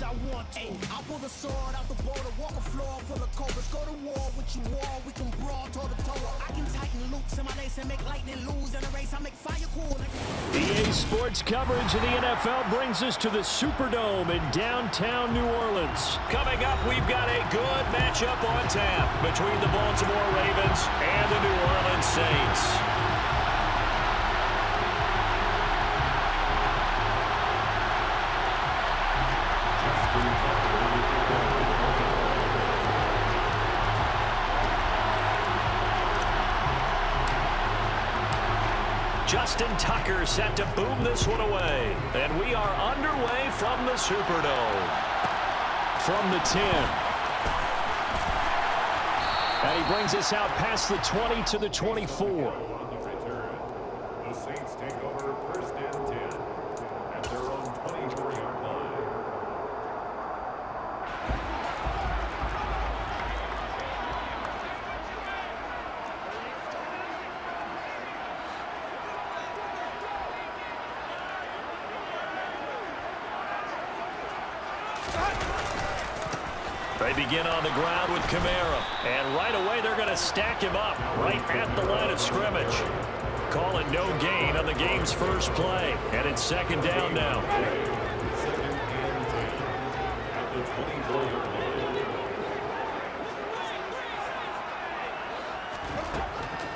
I want to. I'll pull the sword out the border, walk a floor full of cobras. Go to war with you, war, we can brawl toe to toe. I can tighten loops in my lace and make lightning lose in a race. I make fire cool. EA Sports coverage of the NFL brings us to the Superdome in downtown New Orleans. Coming up, we've got a good matchup on tap between the Baltimore Ravens and the New Orleans Saints. Justin Tucker set to boom this one away. And we are underway from the Superdome. From the 10. And he brings us out past the 20 to the 24. The Saints take over first and 10 at their own 24-yard line. They begin on the ground with Kamara. And right away, they're going to stack him up right at the line of scrimmage. Call it no gain on the game's first play. And it's second down now.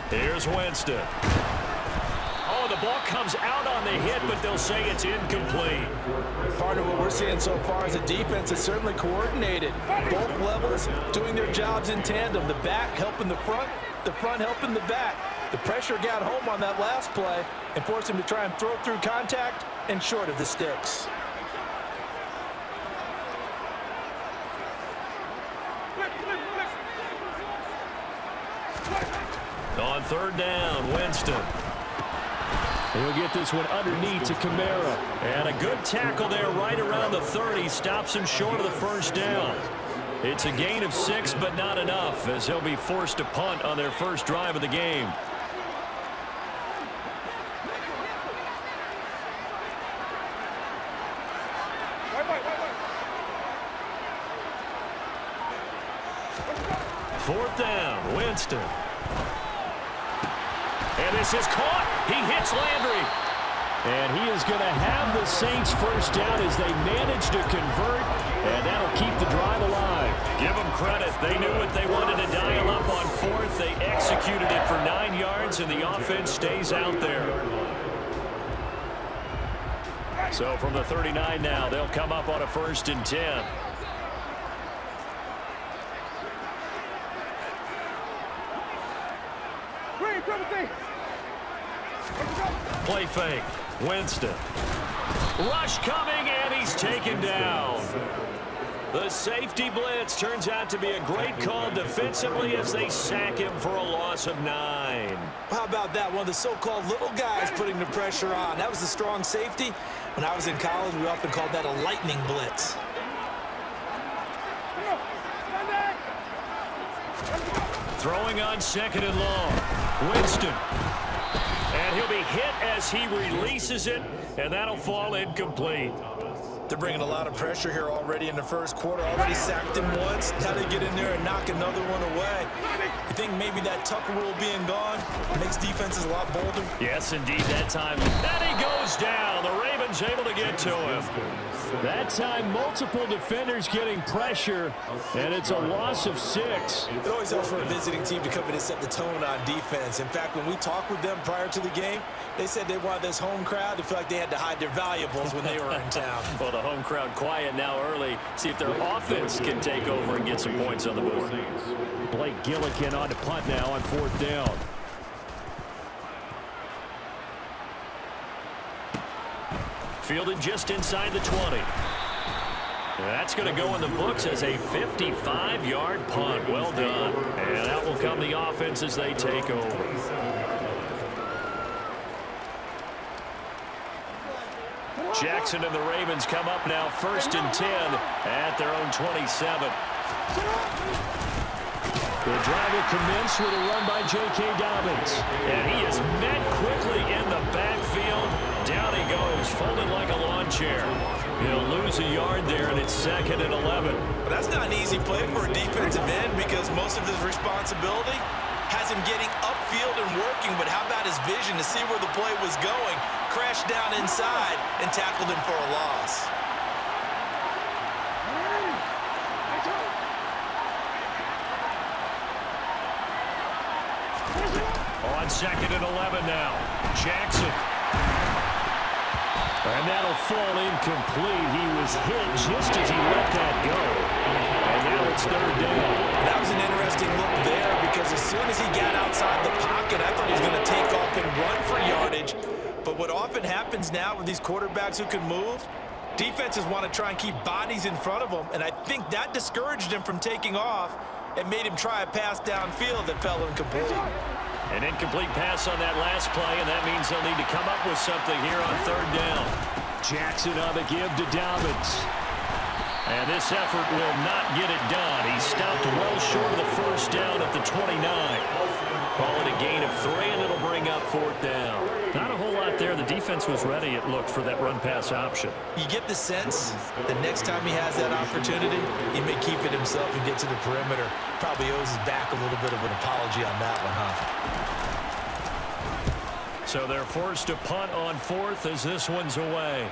Here's Winston. Oh, the ball comes out on the hit, but they'll say it's incomplete. Part of what we're seeing so far is a defense is certainly coordinated. Both levels doing their jobs in tandem. The back helping the front helping the back. The pressure got home on that last play and forced him to try and throw through contact and short of the sticks. On third down, Winston. He'll get this one underneath to Kamara. And a good tackle there right around the 30. Stops him short of the first down. It's a gain of 6, but not enough, as he'll be forced to punt on their first drive of the game. Fourth down, Winston. And this is caught. He hits Landry. And he is going to have the Saints first down as they manage to convert, and that'll keep the drive alive. Give them credit. They knew what they wanted to dial up on fourth. They executed it for 9 yards, and the offense stays out there. So from the 39 now, they'll come up on a first and 10. Play fake. Winston. Rush coming, and he's taken down. The safety blitz turns out to be a great call defensively as they sack him for a loss of 9. How about that? One of the so-called little guys putting the pressure on. That was a strong safety. When I was in college, we often called that a lightning blitz. Throwing on second and long. Winston. And he'll be hit as he releases it, and that'll fall incomplete. They're bringing a lot of pressure here already in the first quarter. Already sacked him once. Now they get in there and knock another one away. You think maybe that Tucker rule being gone makes defenses a lot bolder? Yes, indeed, that time. And he goes down. The Ravens able to get to him. That time, multiple defenders getting pressure, and it's a loss of 6. It always helps for a visiting team to come in and set the tone on defense. In fact, when we talked with them prior to the game, they said they wanted this home crowd to feel like they had to hide their valuables when they were in town. Well, the home crowd quiet now early. See if their offense can take over and get some points on the board. Blake Gillikin on to punt now on fourth down. Fielded just inside the 20. That's going to go in the books as a 55-yard punt. Well done. And out will come the offense as they take over. Jackson and the Ravens come up now first and 10 at their own 27. The drive will commence with a run by J.K. Dobbins. And he is met quickly in the backfield. Down he goes, folded like a lawn chair. He'll lose a yard there, and it's 2nd and 11. But that's not an easy play for a defensive end because most of his responsibility has him getting upfield and working, but how about his vision to see where the play was going, crashed down inside, and tackled him for a loss. On 2nd and 11 now. Jackson. And that'll fall incomplete. He was hit just as he let that go. And now it's 3rd down. That was an interesting look there because as soon as he got outside the pocket, I thought he was going to take off and run for yardage. But what often happens now with these quarterbacks who can move, defenses want to try and keep bodies in front of them. And I think that discouraged him from taking off and made him try a pass downfield that fell incomplete. An incomplete pass on that last play, and that means they'll need to come up with something here on 3rd down. Jackson on the give to Dobbins. And this effort will not get it done. He stopped well short of the 1st down at the 29. Call it a gain of 3, and it'll bring up 4th down. Not a whole lot there. The defense was ready, it looked, for that run-pass option. You get the sense the next time he has that opportunity, he may keep it himself and get to the perimeter. Probably owes his back a little bit of an apology on that one, huh? So they're forced to punt on 4th as this one's away.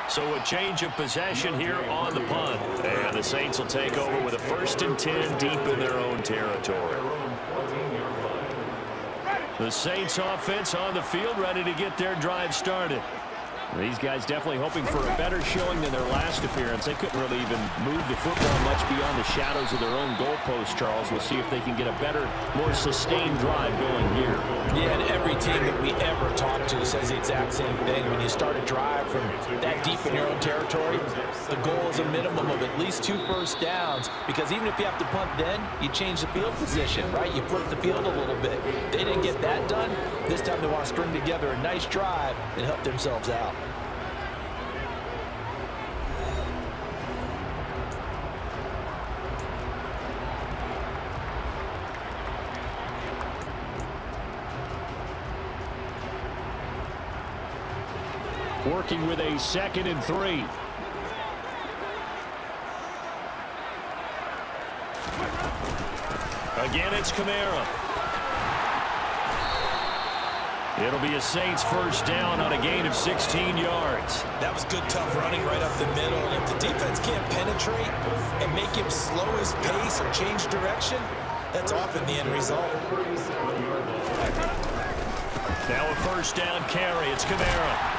So a change of possession here on the punt. And the Saints will take over with a 1st and 10 deep in their own territory. The Saints offense on the field, ready to get their drive started. These guys definitely hoping for a better showing than their last appearance. They couldn't really even move the football much beyond the shadows of their own goalpost, Charles. We'll see if they can get a better, more sustained drive going here. Yeah, and every team that we ever talk to says the exact same thing. When you start a drive from that deep in your own territory, the goal is a minimum of at least 2 first downs, because even if you have to punt then, you change the field position, right? You flip the field a little bit. They didn't get that done. This time they want to string together a nice drive and help themselves out. Working with a 2nd and 3. Again, it's Kamara. It'll be a Saints 1st down on a gain of 16 yards. That was good, tough running right up the middle. And if the defense can't penetrate and make him slow his pace or change direction, that's often the end result. Now a 1st down carry. It's Kamara.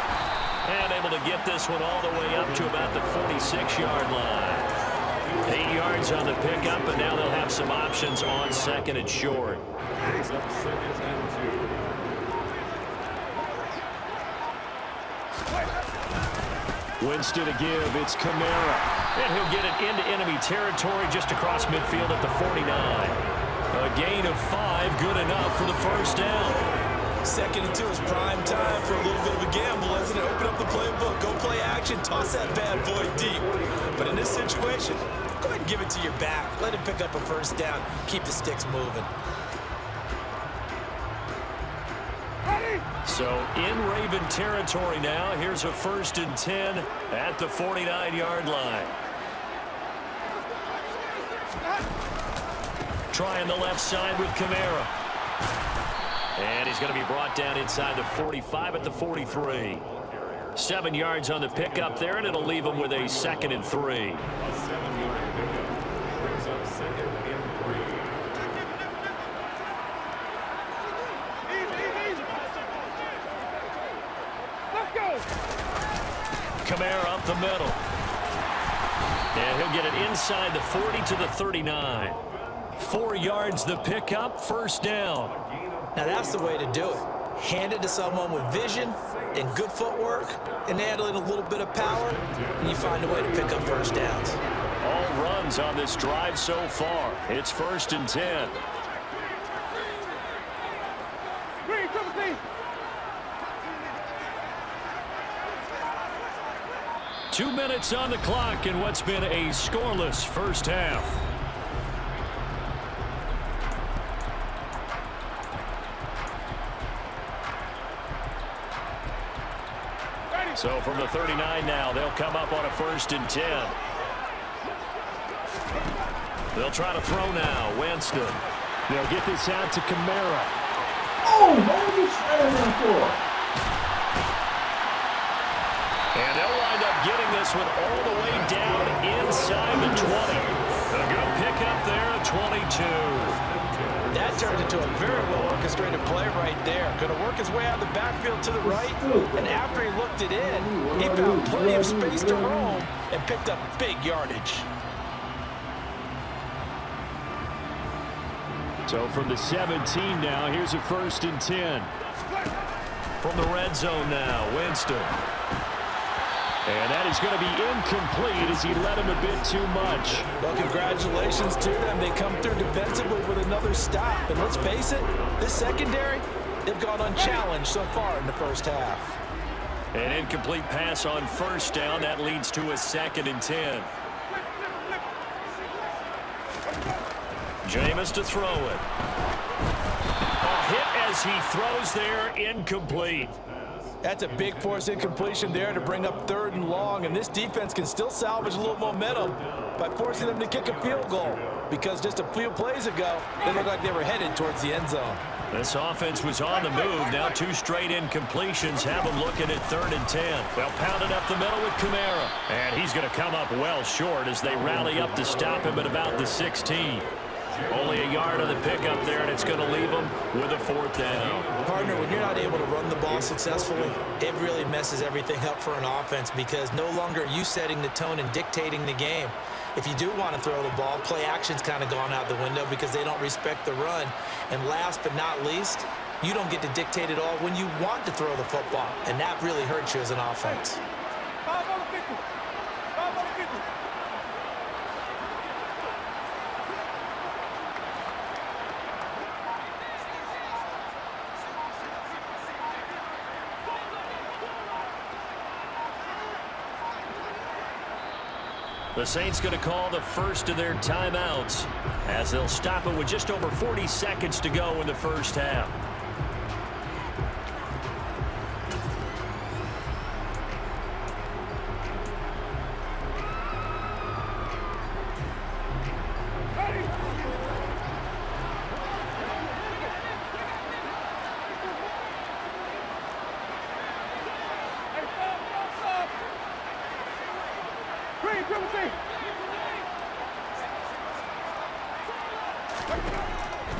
And able to get this one all the way up to about the 46-yard line. 8 yards on the pickup, and now they'll have some options on 2nd and short. Winston to give. It's Kamara. And he'll get it into enemy territory just across midfield at the 49. A gain of 5, good enough for the 1st down. 2nd and 2 is prime time for a little bit of a gamble, isn't it? Open up the playbook, go play action, toss that bad boy deep. But in this situation, go ahead and give it to your back. Let him pick up a 1st down. Keep the sticks moving. So in Raven territory now, here's a 1st and 10 at the 49-yard line. Trying the left side with Kamara. And he's going to be brought down inside the 45 at the 43. 7 yards on the pickup there, and it'll leave him with a 2nd and 3. Kamara up the middle. And he'll get it inside the 40 to the 39. 4 yards the pickup, 1st down. Now that's the way to do it. Hand it to someone with vision and good footwork and add in a little bit of power, and you find a way to pick up 1st downs. All runs on this drive so far. It's 1st and 10. 2 minutes on the clock in what's been a scoreless 1st half. So from the 39 now, they'll come up on a 1st and 10. They'll try to throw now. Winston. They'll get this out to Kamara. Oh, what are you standing there for? And they'll wind up getting this one all the way down inside the 20. A good pickup there at 22. That turned into a very well-orchestrated play right there. Going to work his way out of the backfield to the right, and after he looked it in, he found plenty of space to roam and picked up big yardage. So from the 17 now, here's a 1st and 10. From the red zone now, Winston. And that is going to be incomplete as he led him a bit too much. Well, congratulations to them. They come through defensively with another stop. And let's face it, this secondary, they've gone unchallenged so far in the first half. An incomplete pass on 1st down. That leads to a 2nd and 10. Jameis to throw it. A hit as he throws there, incomplete. That's a big force incompletion there to bring up 3rd and long, and this defense can still salvage a little momentum by forcing them to kick a field goal, because just a few plays ago, they looked like they were headed towards the end zone. This offense was on the move. Now 2 straight incompletions have them looking at 3rd and 10. They'll pound it up the middle with Kamara. And he's going to come up well short as they rally up to stop him at about the 16. Only a yard on the pickup there, and it's going to leave them with a 4th down. Partner, when you're not able to run the ball successfully, it really messes everything up for an offense, because no longer are you setting the tone and dictating the game. If you do want to throw the ball, play action's kind of gone out the window because they don't respect the run. And last but not least, you don't get to dictate it all when you want to throw the football, and that really hurts you as an offense. The Saints going to call the first of their timeouts as they'll stop it with just over 40 seconds to go in the first half.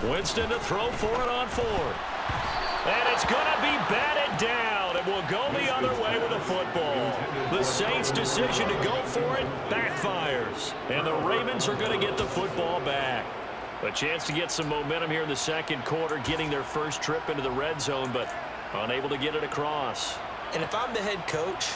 Winston to throw for it on 4th. And it's going to be batted down. It will go the other way with the football. The Saints' decision to go for it backfires. And the Ravens are going to get the football back. A chance to get some momentum here in the 2nd quarter, getting their first trip into the red zone, but unable to get it across. And if I'm the head coach,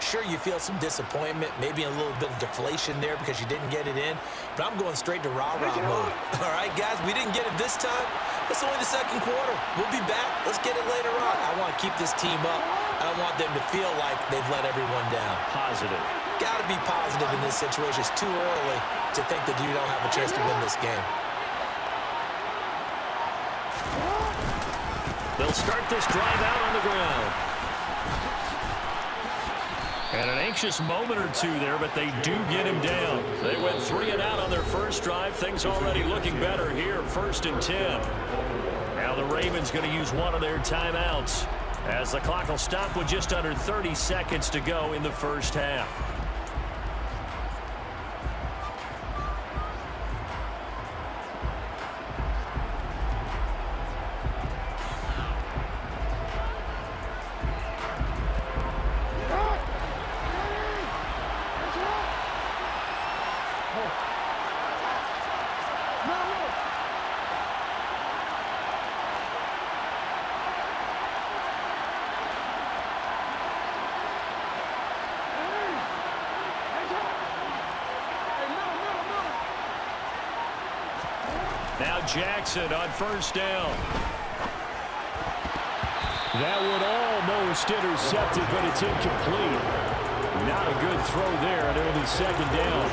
sure, you feel some disappointment, maybe a little bit of deflation there because you didn't get it in, but I'm going straight to rah-rah mode. All right, guys, we didn't get it this time. It's only the 2nd quarter. We'll be back. Let's get it later on. I want to keep this team up. I don't want them to feel like they've let everyone down. Positive. Got to be positive in this situation. It's too early to think that you don't have a chance to win this game. They'll start this drive out on the ground. And an anxious moment or two there, but they do get him down. They went 3 and out on their first drive. Things already looking better here, 1st and 10. Now the Ravens going to use one of their timeouts as the clock will stop with just under 30 seconds to go in the first half. Now Jackson on 1st down. That would almost intercept it, but it's incomplete. Not a good throw there, and it'll be 2nd down.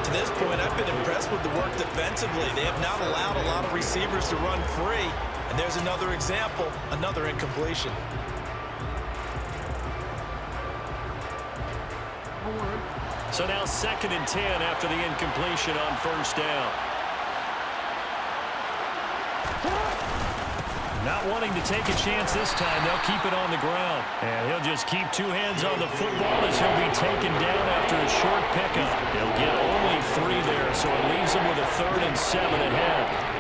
To this point, I've been impressed with the work defensively. They have not allowed a lot of receivers to run free. And there's another example, another incompletion. So now 2nd and 10 after the incompletion on 1st down. Not wanting to take a chance this time, they'll keep it on the ground. And he'll just keep 2 hands on the football as he'll be taken down after a short pickup. He'll get only 3 there, so it leaves him with a 3rd and 7 ahead.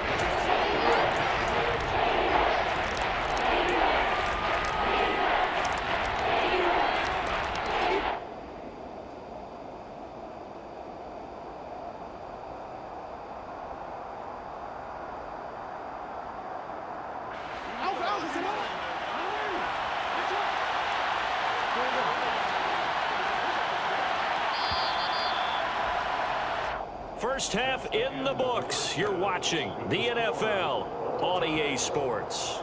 First half in the books. You're watching the NFL on EA Sports.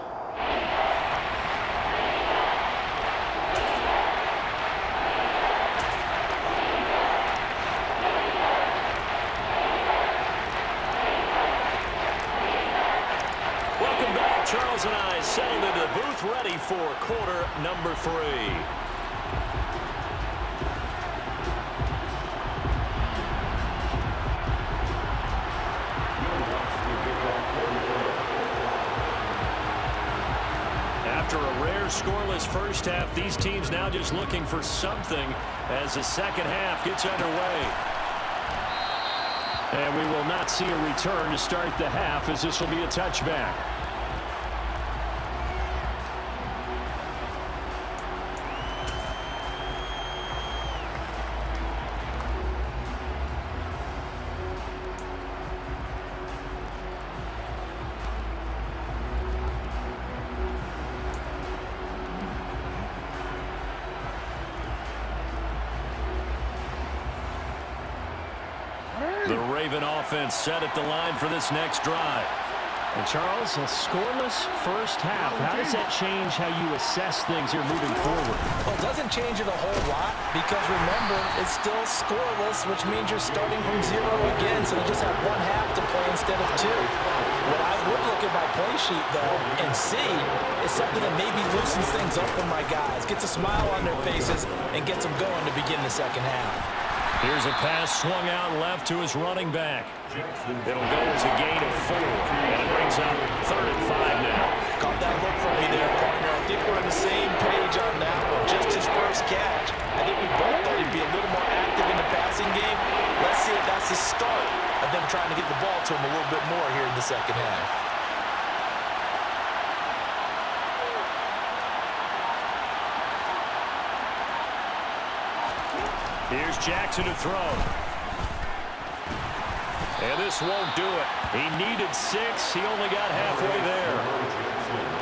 Welcome back. Charles and I settled into the booth ready for quarter number 3. After a rare scoreless first half, these teams now just looking for something as the second half gets underway. And we will not see a return to start the half, as this will be a touchback. The Raven offense set at the line for this next drive. And Charles, a scoreless first half. How does that change how you assess things here moving forward? Well, it doesn't change it a whole lot because, remember, it's still scoreless, which means you're starting from 0 again, so they just have 1 half to play instead of 2. What I would look at my play sheet, though, and see is something that maybe loosens things up for my guys, gets a smile on their faces, and gets them going to begin the second half. Here's a pass swung out left to his running back. It'll go as a gain of 4, and it brings up 3rd and 5 now. Caught that look from me there, partner. I think we're on the same page on that one. Just his first catch. I think we both thought he'd be a little more active in the passing game. Let's see if that's the start of them trying to get the ball to him a little bit more here in the second half. Here's Jackson to throw. And this won't do it. He needed 6. He only got halfway there.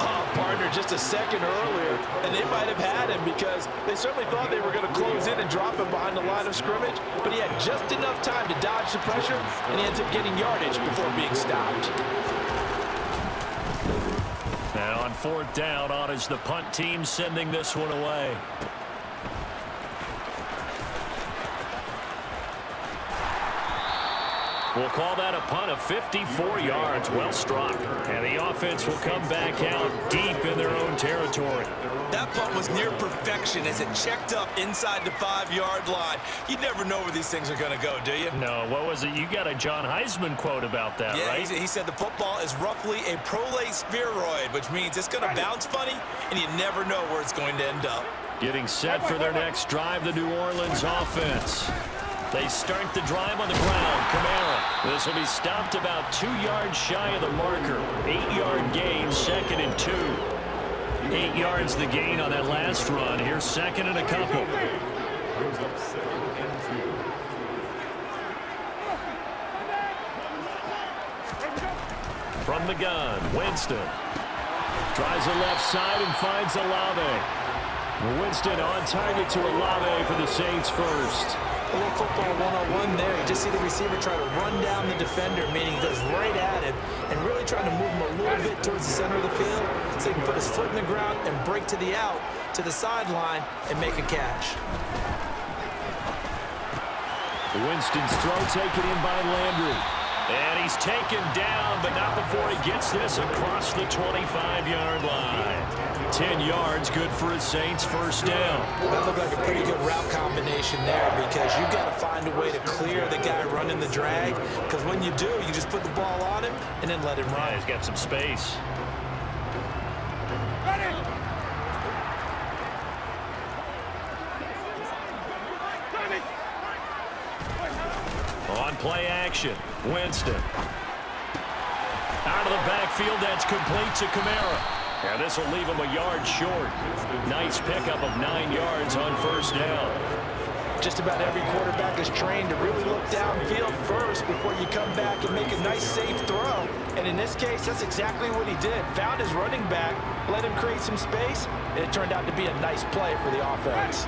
Oh, partner, just a second earlier, and they might have had him because they certainly thought they were going to close in and drop him behind the line of scrimmage, but he had just enough time to dodge the pressure, and he ends up getting yardage before being stopped. And on 4th down, on is the punt team sending this one away. We'll call that a punt of 54 yards. Well struck. And the offense will come back out deep in their own territory. That punt was near perfection as it checked up inside the 5-yard line. You never know where these things are going to go, do you? No, what was it? You got a John Heisman quote about that, yeah, right? He said the football is roughly a prolate spheroid, which means it's going to bounce funny, and you never know where it's going to end up. Getting set for their next drive, the New Orleans offense. They start the drive on the ground. Kamara. This will be stopped about 2 yards shy of the marker. 8-yard gain, 2nd and 2. 8 yards the gain on that last run. Here's 2nd and a couple. From the gun, Winston. Tries the left side and finds Olave. Winston on target to Olave for the Saints first. A little football 101 there. You just see the receiver try to run down the defender, meaning he goes right at him and really trying to move him a little bit towards the center of the field so he can put his foot in the ground and break to the out, to the sideline, and make a catch. Winston's throw taken in by Landry. And he's taken down, but not before he gets this across the 25-yard line. 10 yards, good for his Saints first down. That looked like a pretty good route combination. situation there because you've got to find a way to clear the guy running the drag, because when you do, you just put the ball on him and then let him run. Yeah, he's got some space. On play action, Winston. Out of the backfield, that's complete to Kamara. Yeah, this will leave him a yard short. Nice pickup of 9 yards on first down. Just about every quarterback is trained to really look downfield first before you come back and make a nice, safe throw. And in this case, that's exactly what he did. Found his running back, let him create some space, and it turned out to be a nice play for the offense.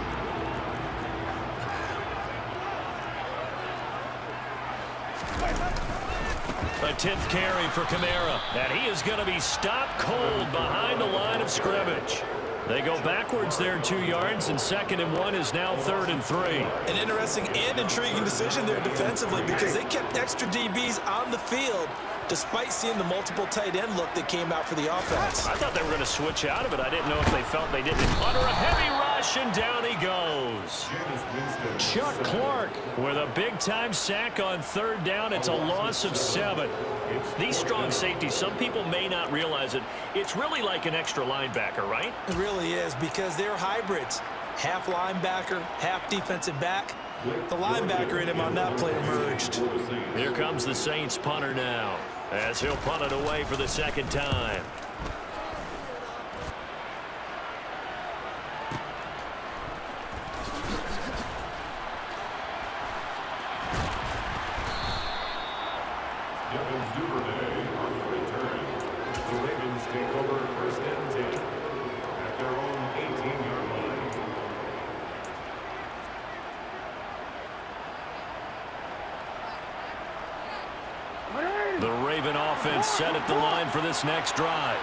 A 10th carry for Kamara. And he is going to be stopped cold behind the line of scrimmage. They go backwards there 2 yards, and 2nd and 1 is now 3rd and 3. An interesting and intriguing decision there defensively because they kept extra DBs on the field despite seeing the multiple tight end look that came out for the offense. I thought they were going to switch out of it. I didn't know if they felt they didn't. Under a heavy rush, and down he goes. Chuck Clark with a big-time sack on 3rd down. It's a loss of 7. These strong safeties, some people may not realize it. It's really like an extra linebacker, right? It really is because they're hybrids. Half linebacker, half defensive back. The linebacker in him on that play emerged. Here comes the Saints punter now as he'll punt it away for the 2nd time. On the return, the Ravens take over 1st and 10 at their own 18-yard line. The Raven offense set at the line for this next drive.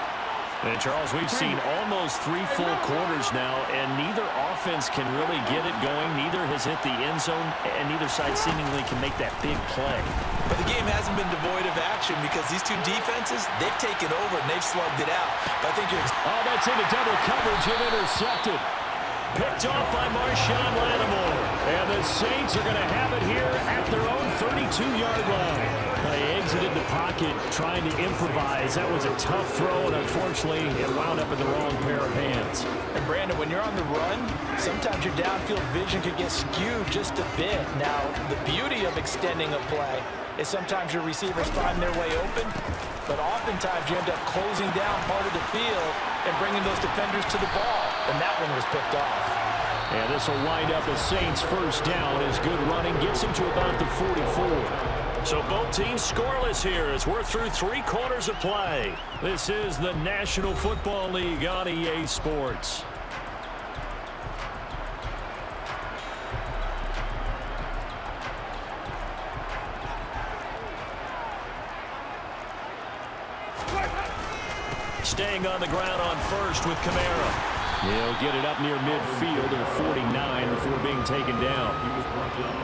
And, Charles, we've seen almost 3 full quarters now, and neither offense can really get it going. Neither has hit the end zone, and neither side seemingly can make that big play. But the game hasn't been devoid of action because these two defenses, they've taken over and they've slugged it out. But I think you're... Oh, that's into double coverage and intercepted. Picked off by Marshawn Lattimore. And the Saints are going to have it here at their own 32-yard line. They exited the pocket trying to improvise. That was a tough throw, and unfortunately, it wound up in the wrong pair of hands. And Brandon, when you're on the run, sometimes your downfield vision could get skewed just a bit. Now, the beauty of extending a play is sometimes your receivers find their way open, but oftentimes you end up closing down part of the field and bringing those defenders to the ball, and that one was picked off. And this will wind up a Saints first down as good running gets them to about the 44. So both teams scoreless here as we're through 3 quarters of play. This is the National Football League on EA Sports. Staying on the ground on first with Kamara. He'll get it up near midfield at 49 before being taken down.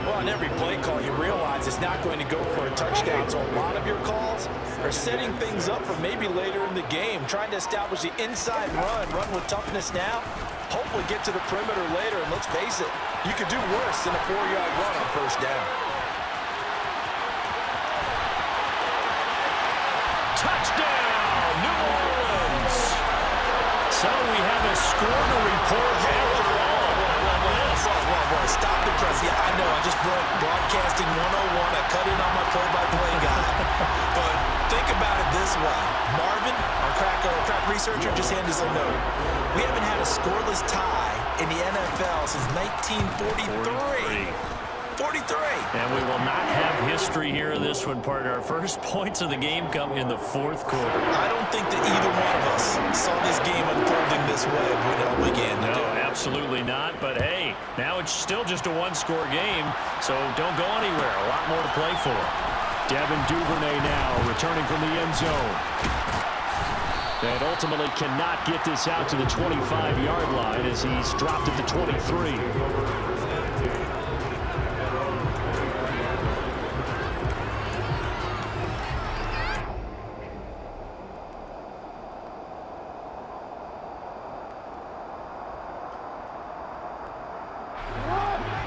Well, on every play call, you realize it's not going to go for a touchdown. So a lot of your calls are setting things up for maybe later in the game, trying to establish the inside run with toughness now, hopefully get to the perimeter later. And let's face it, you could do worse than a 4-yard run on first down. Touchdown, New Orleans. So we have a score to report after all. Stop the press. Yeah, I know. I just broke broadcasting 101. I cut in on my play-by-play guy. But think about it this way. Marvin, our crack researcher, just handed us a note. We haven't had a scoreless tie in the NFL since 1943. 43. And we will not have history here in this one, partner. Our first points of the game come in the 4th quarter. I don't think that either one of us saw this game unfolding this way when it all began. No, absolutely not. But, hey, now it's still just a 1-score game, so don't go anywhere. A lot more to play for. Devin Duvernay now returning from the end zone. And ultimately cannot get this out to the 25-yard line as he's dropped at the 23.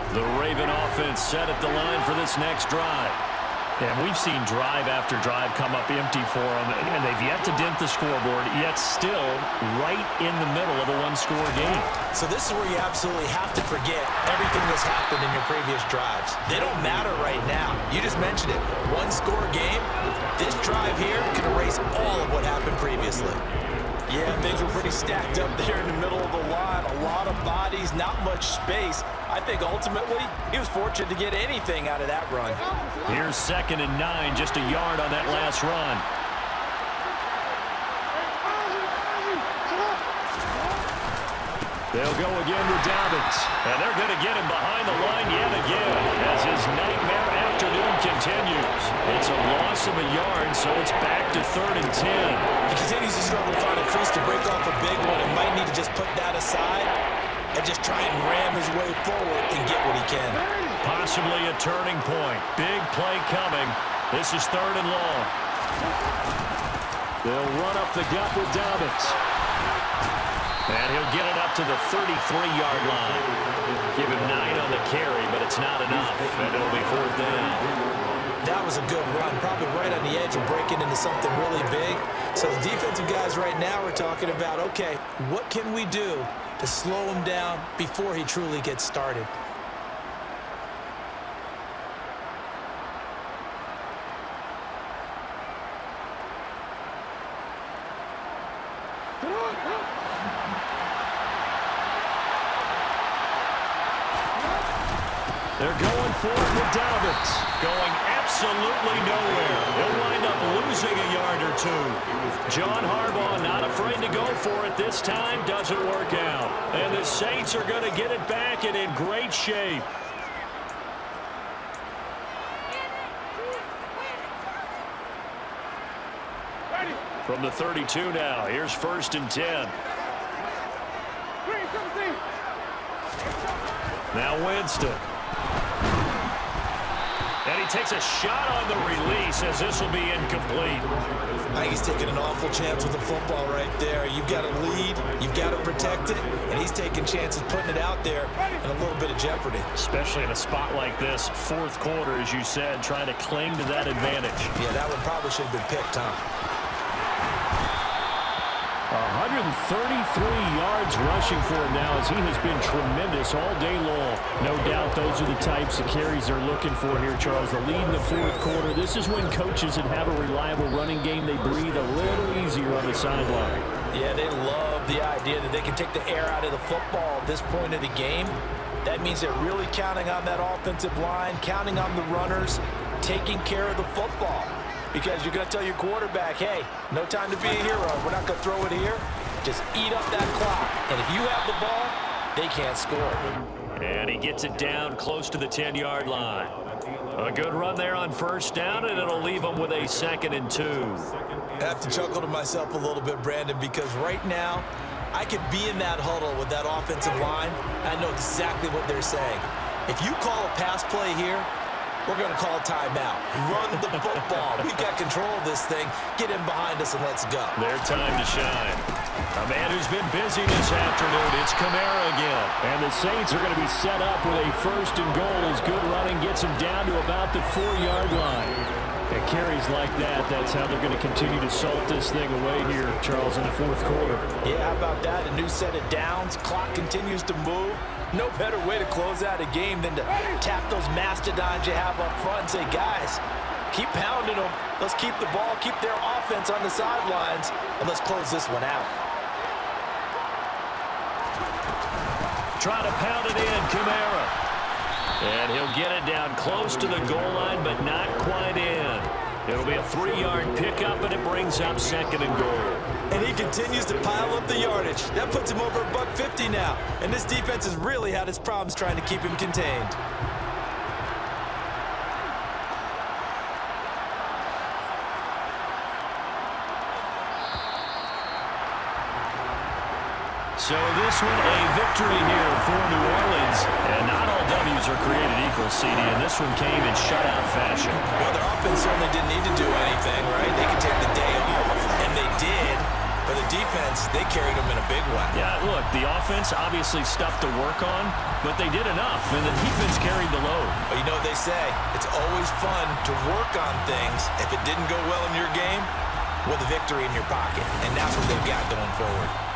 The Raven offense set at the line for this next drive. And we've seen drive after drive come up empty for them, and they've yet to dent the scoreboard, yet still right in the middle of a one-score game. So this is where you absolutely have to forget everything that's happened in your previous drives. They don't matter right now. You just mentioned it. One-score game. This drive here can erase all of what happened previously. Yeah, things were pretty stacked up there in the middle of the line. A lot of bodies, not much space. I think ultimately he was fortunate to get anything out of that run. Here's 2nd and 9, just a yard on that last run. They'll go again with Dobbins. And they're going to get him behind the line yet again as his nightmare afternoon continues. It's a loss of a yard, so it's back to 3rd and 10. He continues to struggle to find a crease to break off a big one and might need to just put that aside and just try and ram his way forward and get what he can. Possibly a turning point. Big play coming. This is 3rd and long. They'll run up the gut with Dobbins. And he'll get it up to the 33-yard line. Give him 9 on the carry, but it's not enough. And it'll be 4th down. That was a good run, probably right on the edge of breaking into something really big. So the defensive guys right now are talking about, okay, what can we do to slow him down before he truly gets started? They're going for it with Dobbins. Going absolutely nowhere. He'll wind up losing a yard or two. John Harbaugh not afraid to go for it this time. Doesn't work out. And the Saints are going to get it back and in great shape. From the 32 now. Here's 1st and 10. Now Winston. And he takes a shot on the release as this will be incomplete. I think he's taking an awful chance with the football right there. You've got to lead, you've got to protect it, and he's taking chances putting it out there in a little bit of jeopardy. Especially in a spot like this, 4th quarter, as you said, trying to cling to that advantage. Yeah, that one probably should have been picked, huh? 133 yards rushing for him now as he has been tremendous all day long. No doubt those are the types of carries they're looking for here, Charles. The lead in the 4th quarter. This is when coaches that have a reliable running game, they breathe a little easier on the sideline. Yeah, they love the idea that they can take the air out of the football at this point of the game. That means they're really counting on that offensive line, counting on the runners, taking care of the football. Because you're going to tell your quarterback, hey, no time to be a hero. We're not going to throw it here. Just eat up that clock. And if you have the ball, they can't score. And he gets it down close to the 10-yard line. A good run there on 1st down, and it'll leave them with a 2nd and 2. I have to chuckle to myself a little bit, Brandon, because right now I could be in that huddle with that offensive line. I know exactly what they're saying. If you call a pass play here, we're going to call a timeout. Run the football. We've got control of this thing. Get him behind us and let's go. Their time to shine. A man who's been busy this afternoon. It's Kamara again. And the Saints are going to be set up with a 1st and goal as good running gets him down to about the 4-yard line. And carries like that, that's how they're going to continue to salt this thing away here, Charles, in the 4th quarter. Yeah, how about that? A new set of downs. Clock continues to move. No better way to close out a game than to tap those mastodons you have up front and say, guys, keep pounding them. Let's keep the ball, keep their offense on the sidelines, and let's close this one out. Trying to pound it in, Kamara. And he'll get it down close to the goal line, but not quite in. It'll be a 3-yard pickup, and it brings up 2nd and goal. And he continues to pile up the yardage. That puts him over $150 now. And this defense has really had its problems trying to keep him contained. So this one a victory here for New Orleans. And not all W's are created equal, CD, and this one came in shutout fashion. Well, their offense certainly didn't need to do anything, right? They could take the day off, and they did. But the defense, they carried them in a big way. Yeah, look, the offense obviously stuff to work on, but they did enough, and the defense carried the load. But you know what they say, it's always fun to work on things. If it didn't go well in your game, with a victory in your pocket. And that's what they've got going forward.